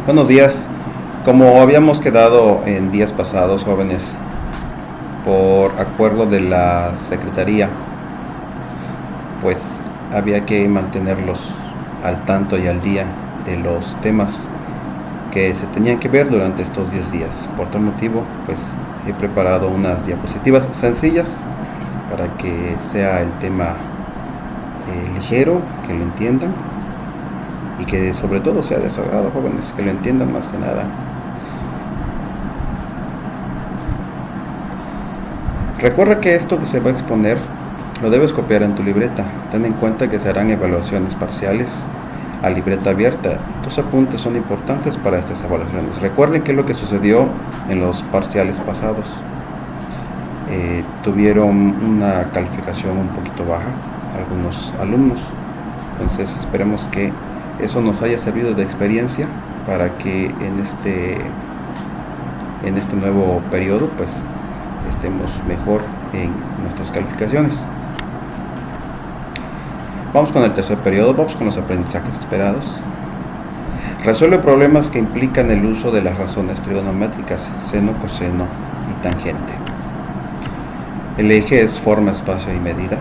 Buenos días. Como habíamos quedado en días pasados, jóvenes, por acuerdo de la Secretaría, pues había que mantenerlos al tanto y al día de los temas que se tenían que ver durante estos 10 días. Por tal motivo, pues he preparado unas diapositivas sencillas para que sea el tema ligero, que lo entiendan y que sobre todo sea de su agrado, jóvenes, que lo entiendan más que nada. Recuerda que esto que se va a exponer lo debes copiar en tu libreta. Ten en cuenta que se harán evaluaciones parciales a libreta abierta. Tus apuntes son importantes para estas evaluaciones. Recuerden qué es lo que sucedió en los parciales pasados. Tuvieron una calificación un poquito baja algunos alumnos. Entonces esperemos que eso nos haya servido de experiencia para que en este nuevo periodo pues estemos mejor en nuestras calificaciones. Vamos con el tercer periodo, vamos con los aprendizajes esperados. Resuelve problemas que implican el uso de las razones trigonométricas, seno, coseno y tangente. El eje es forma, espacio y medida.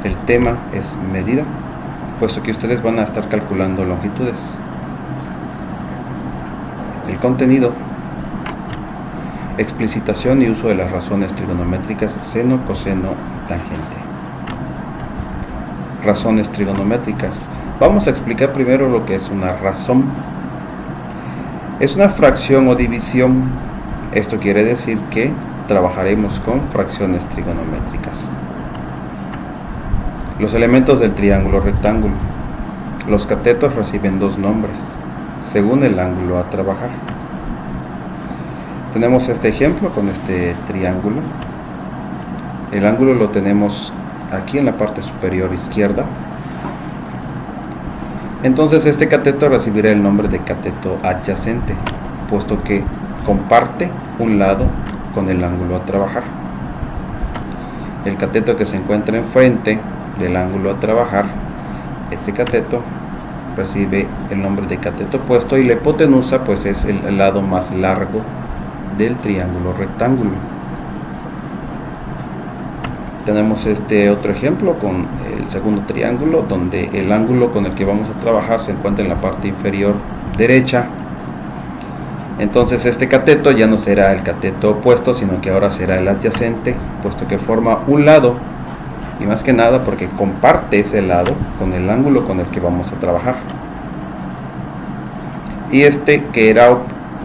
El tema es medida, puesto que ustedes van a estar calculando longitudes. El contenido: explicitación y uso de las razones trigonométricas, seno, coseno y tangente. Razones trigonométricas. Vamos a explicar primero lo que es una razón. Es una fracción o división. Esto quiere decir que trabajaremos con fracciones trigonométricas. Los elementos del triángulo rectángulo. Los catetos reciben dos nombres, según el ángulo a trabajar. Tenemos este ejemplo con este triángulo. El ángulo lo tenemos aquí en la parte superior izquierda. Entonces este cateto recibirá el nombre de cateto adyacente, puesto que comparte un lado con el ángulo a trabajar. El cateto que se encuentra enfrente del ángulo a trabajar, este cateto recibe el nombre de cateto opuesto, y la hipotenusa pues es el lado más largo del triángulo rectángulo. Tenemos este otro ejemplo con el segundo triángulo, donde el ángulo con el que vamos a trabajar se encuentra en la parte inferior derecha. Entonces este cateto ya no será el cateto opuesto, sino que ahora será el adyacente, puesto que forma un lado, y más que nada porque comparte ese lado con el ángulo con el que vamos a trabajar. Y este que era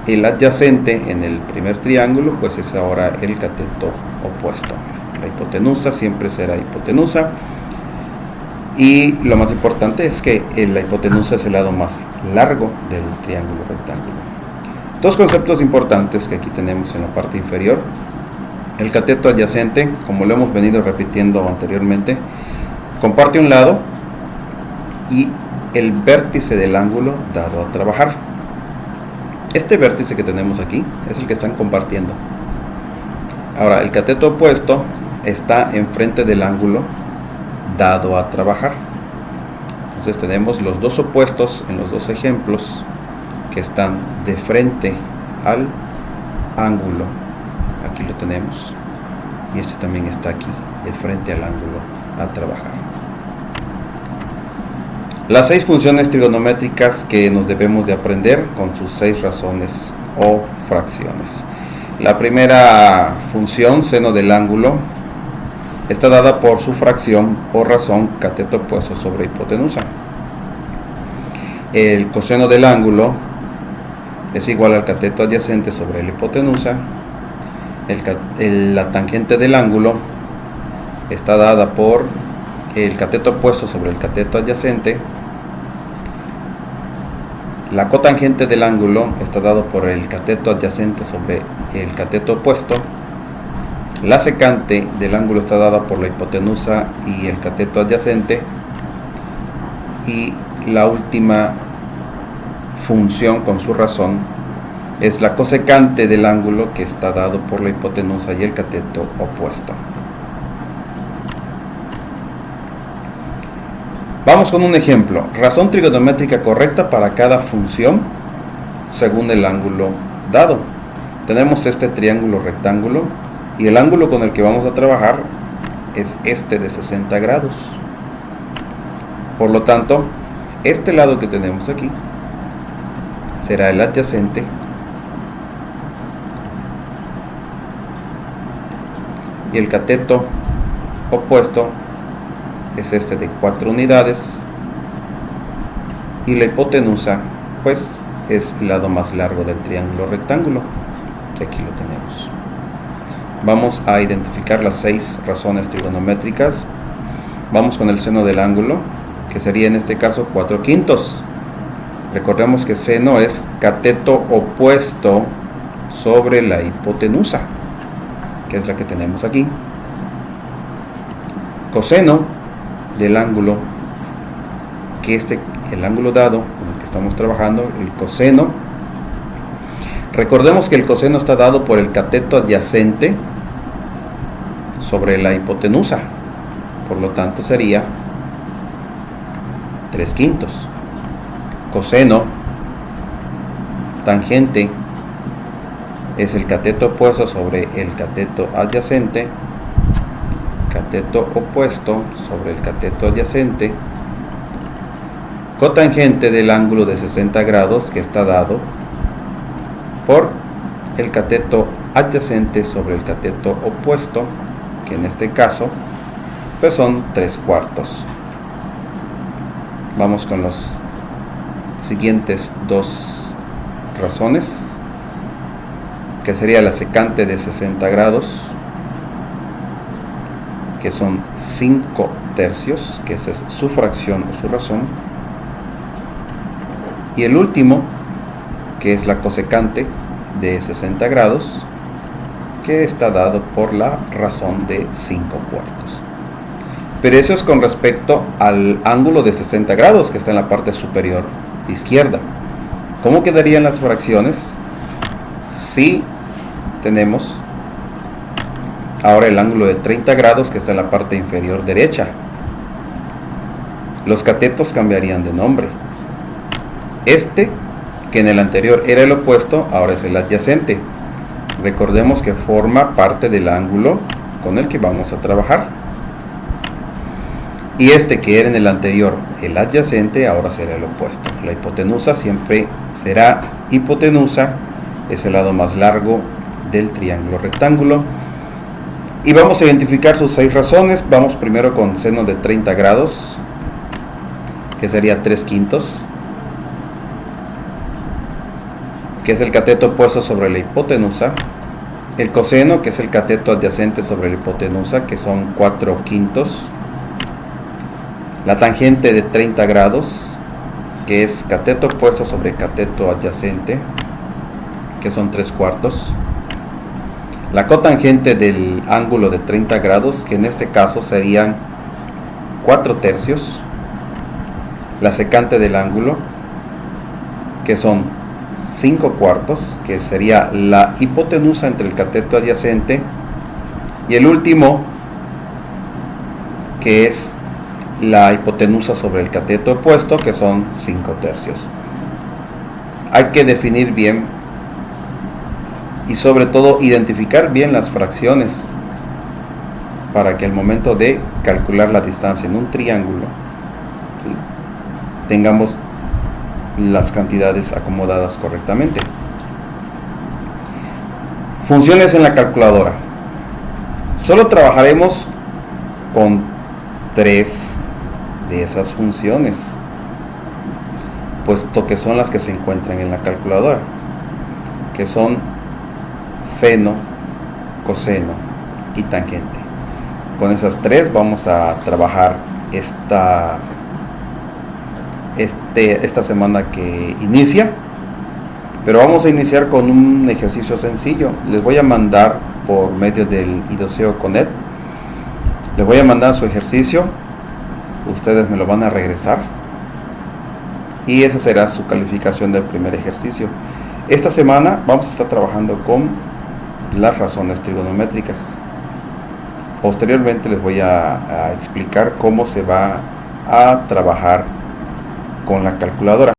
el adyacente en el primer triángulo, pues es ahora el cateto opuesto. La hipotenusa siempre será hipotenusa, y lo más importante es que la hipotenusa es el lado más largo del triángulo rectángulo. Dos conceptos importantes que aquí tenemos en la parte inferior. El cateto adyacente, como lo hemos venido repitiendo anteriormente, comparte un lado y el vértice del ángulo dado a trabajar. Este vértice que tenemos aquí es el que están compartiendo. Ahora, el cateto opuesto está enfrente del ángulo dado a trabajar. Entonces tenemos los dos opuestos en los dos ejemplos que están de frente al ángulo. Aquí lo tenemos, y este también está aquí de frente al ángulo a trabajar. Las 6 funciones trigonométricas que nos debemos de aprender con sus 6 razones o fracciones. La primera función, seno del ángulo, está dada por su fracción o razón cateto opuesto sobre hipotenusa. El coseno del ángulo es igual al cateto adyacente sobre la hipotenusa. La tangente del ángulo está dada por el cateto opuesto sobre el cateto adyacente. La cotangente del ángulo está dado por el cateto adyacente sobre el cateto opuesto. La secante del ángulo está dada por la hipotenusa y el cateto adyacente. Y la última función con su razón es la cosecante del ángulo, que está dado por la hipotenusa y el cateto opuesto. Vamos con un ejemplo. Razón trigonométrica correcta para cada función según el ángulo dado. Tenemos este triángulo rectángulo y el ángulo con el que vamos a trabajar es este de 60 grados. Por lo tanto, este lado que tenemos aquí será el adyacente y el cateto opuesto es este de 4 unidades y la hipotenusa pues es el lado más largo del triángulo rectángulo, que aquí lo tenemos. Vamos a identificar las 6 razones trigonométricas. Vamos con el seno del ángulo, que sería en este caso 4/5. Recordemos que seno es cateto opuesto sobre la hipotenusa, que es la que tenemos aquí. Coseno del ángulo, que el ángulo dado con el que estamos trabajando, el coseno. Recordemos que el coseno está dado por el cateto adyacente sobre la hipotenusa, por lo tanto sería 3/5. Coseno tangente es el cateto opuesto sobre el cateto adyacente, cateto opuesto sobre el cateto adyacente. Cotangente del ángulo de 60 grados, que está dado por el cateto adyacente sobre el cateto opuesto, que en este caso pues son 3/4. Vamos con los siguientes 2 razones, que sería la secante de 60 grados, que son 5/3, que esa es su fracción o su razón. Y el último, que es la cosecante de 60 grados, que está dado por la razón de 5/4. Pero eso es con respecto al ángulo de 60 grados, que está en la parte superior izquierda. ¿Cómo quedarían las fracciones si tenemos ahora el ángulo de 30 grados, que está en la parte inferior derecha? Los catetos cambiarían de nombre. Este, que en el anterior era el opuesto, ahora es el adyacente. Recordemos que forma parte del ángulo con el que vamos a trabajar. Y este, que era en el anterior el adyacente, ahora será el opuesto. La hipotenusa siempre será hipotenusa, es el lado más largo del triángulo rectángulo. Y vamos a identificar sus 6 razones. Vamos primero con seno de 30 grados, que sería 3/5, que es el cateto opuesto sobre la hipotenusa. El coseno, que es el cateto adyacente sobre la hipotenusa, que son 4/5. La tangente de 30 grados, que es cateto opuesto sobre cateto adyacente, que son 3/4. La cotangente del ángulo de 30 grados, que en este caso serían 4/3. La secante del ángulo, que son 5/4, que sería la hipotenusa entre el cateto adyacente. Y el último, que es la hipotenusa sobre el cateto opuesto, que son 5/3. Hay que definir bien y sobre todo identificar bien las fracciones para que al momento de calcular la distancia en un triángulo tengamos las cantidades acomodadas correctamente. Funciones en la calculadora. Solo trabajaremos con 3 de esas funciones, puesto que son las que se encuentran en la calculadora, que son seno, coseno y tangente. Con esas 3 vamos a trabajar esta semana que inicia, pero vamos a iniciar con un ejercicio sencillo. Les voy a mandar por medio del idoseo Connect, les voy a mandar su ejercicio, ustedes me lo van a regresar y esa será su calificación del primer ejercicio. Esta semana vamos a estar trabajando con las razones trigonométricas. Posteriormente les voy a explicar cómo se va a trabajar con la calculadora.